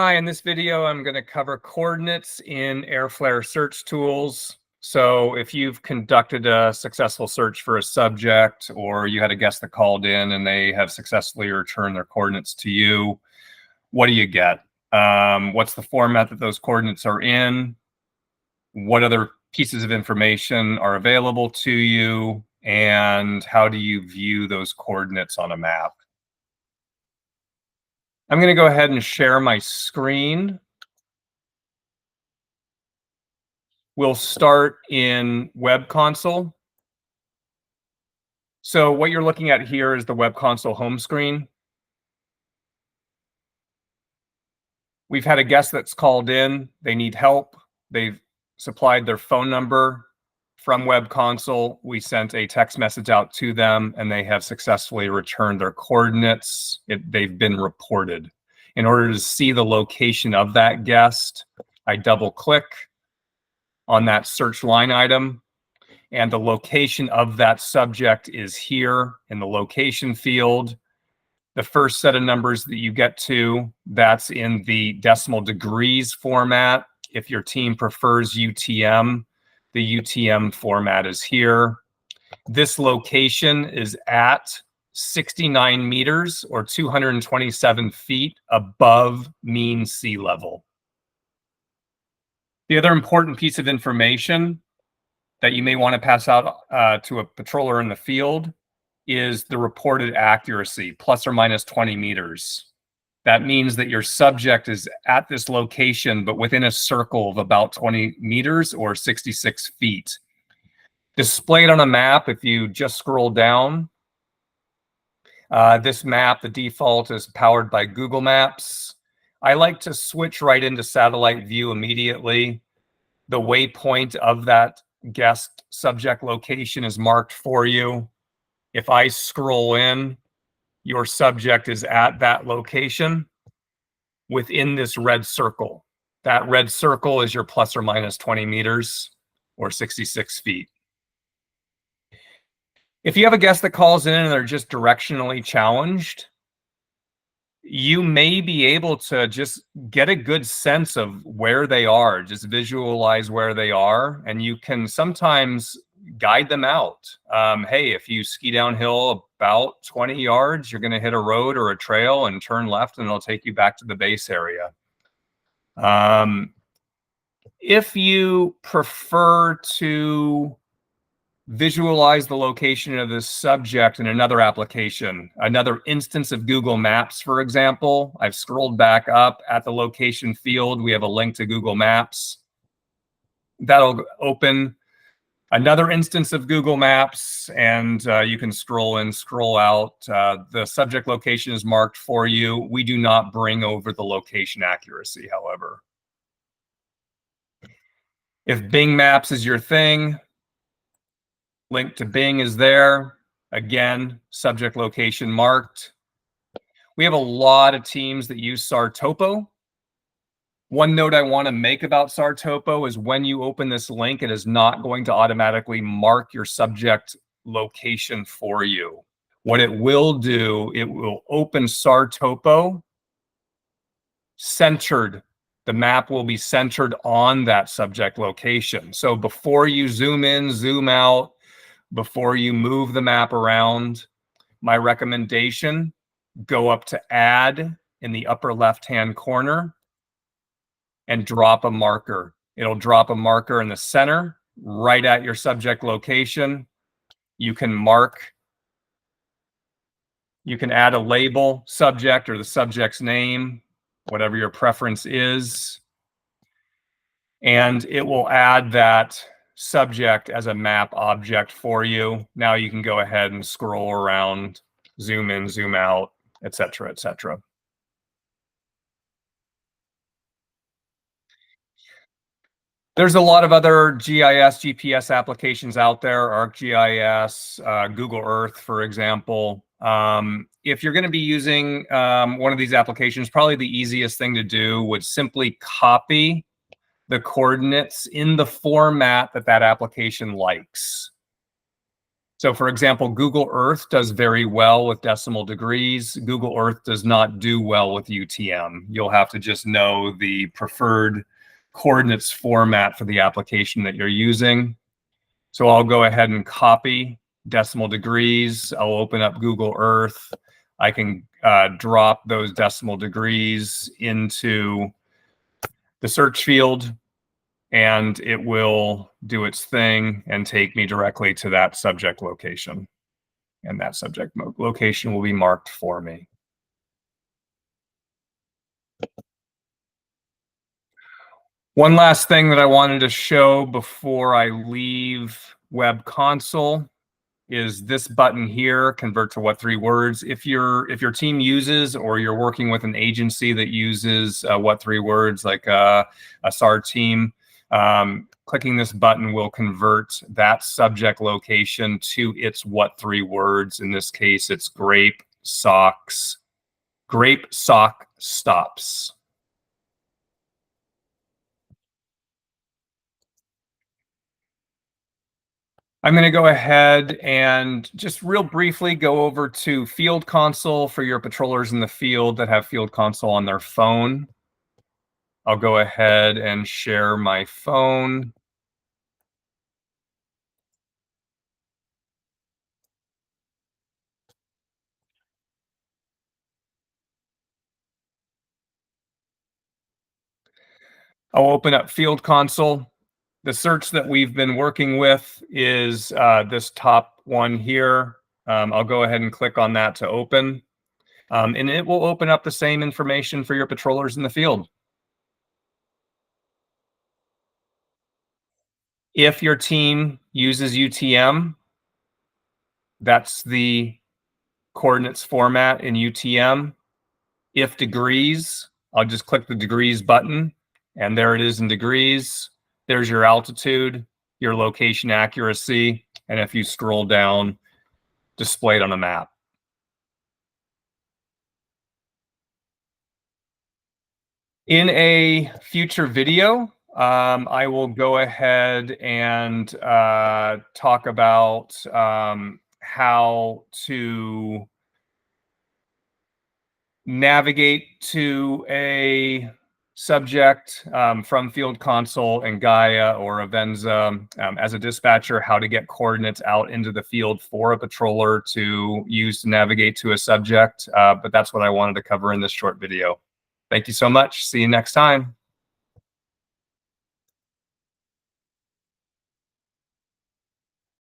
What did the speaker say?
Hi, in this video, I'm going to cover coordinates in AirFlare Search Tools. So if you've conducted a successful search for a subject, or you had a guest that called in and they have successfully returned their coordinates to you, what do you get? What's the format that those coordinates are in? What other pieces of information are available to you? And how do you view those coordinates on a map? I'm going to go ahead and share my screen. We'll start in Web Console. So what you're looking at here is the Web Console home screen. We've had a guest that's called in. They need help. They've supplied their phone number from Web Console. We sent a text message out to them, and they have successfully returned their coordinates. They've been reported. In order to see the location of that guest, I double-click on that search line item, and the location of that subject is here in the location field. The first set of numbers that you get to, that's in the decimal degrees format. If your team prefers UTM, the UTM format is here. This location is at 69 meters or 227 feet above mean sea level. The other important piece of information that you may want to pass out to a patroller in the field is the reported accuracy, plus or minus 20 meters. That means that your subject is at this location, but within a circle of about 20 meters or 66 feet. Displayed on a map, if you just scroll down, this map, the default is powered by Google Maps. I like to switch right into satellite view immediately. The waypoint of that guest subject location is marked for you. If I scroll in, your subject is at that location within this red circle. That red circle is your plus or minus 20 meters or 66 feet. If you have a guest that calls in and they're just directionally challenged, you may be able to just get a good sense of where they are, just visualize where they are, and you can sometimes guide them out. Hey, if you ski downhill about 20 yards, you're going to hit a road or a trail and turn left, and it'll take you back to the base area. If you prefer to visualize the location of this subject in another application, another instance of Google Maps, for example, I've scrolled back up at the location field. We have a link to Google Maps. That'll open another instance of Google Maps, and you can scroll in, scroll out. The subject location is marked for you. We do not bring over the location accuracy, however. If Bing Maps is your thing, link to Bing is there. Again, subject location marked. We have a lot of teams that use SAR-Topo. One note I want to make about SAR-Topo is when you open this link, it is not going to automatically mark your subject location for you. What it will do, it will open SAR-Topo centered. The map will be centered on that subject location. So before you zoom in, zoom out, before you move the map around, my recommendation, go up to Add in the upper left-hand corner and drop a marker. It'll drop a marker in the center, right at your subject location. You can mark, you can add a label, subject or the subject's name, whatever your preference is, and it will add that subject as a map object for you. Now you can go ahead and scroll around, zoom in, zoom out, etc., etc. There's a lot of other GIS, GPS applications out there, ArcGIS, Google Earth, for example. If you're going to be using one of these applications, probably the easiest thing to do would simply copy the coordinates in the format that that application likes. So for example, Google Earth does very well with decimal degrees. Google Earth does not do well with UTM. You'll have to just know the preferred coordinates format for the application that you're using. So I'll go ahead and copy decimal degrees. I'll open up Google Earth. I can drop those decimal degrees into the search field, and it will do its thing and take me directly to that subject location. And that subject location will be marked for me. One last thing that I wanted to show before I leave Web Console is this button here, convert to what three words. If your team uses, or you're working with an agency that uses what three words, like a SAR team, clicking this button will convert that subject location to its what three words. In this case, it's grape sock stops. I'm going to go ahead and just real briefly go over to Field Console for your patrollers in the field that have Field Console on their phone. I'll go ahead and share my phone. I'll open up Field Console. The search that we've been working with is this top one here. I'll go ahead and click on that to open. And it will open up the same information for your patrollers in the field. If your team uses UTM, that's the coordinates format in UTM. If degrees, I'll just click the degrees button, and there it is in degrees. There's your altitude, your location accuracy, and if you scroll down, displayed on a map. In a future video, I will go ahead and talk about how to navigate to a subject from Field Console and Gaia or Avenza as a dispatcher, how to get coordinates out into the field for a patroller to use to navigate to a subject. But that's what I wanted to cover in this short video. Thank you so much. See you next time.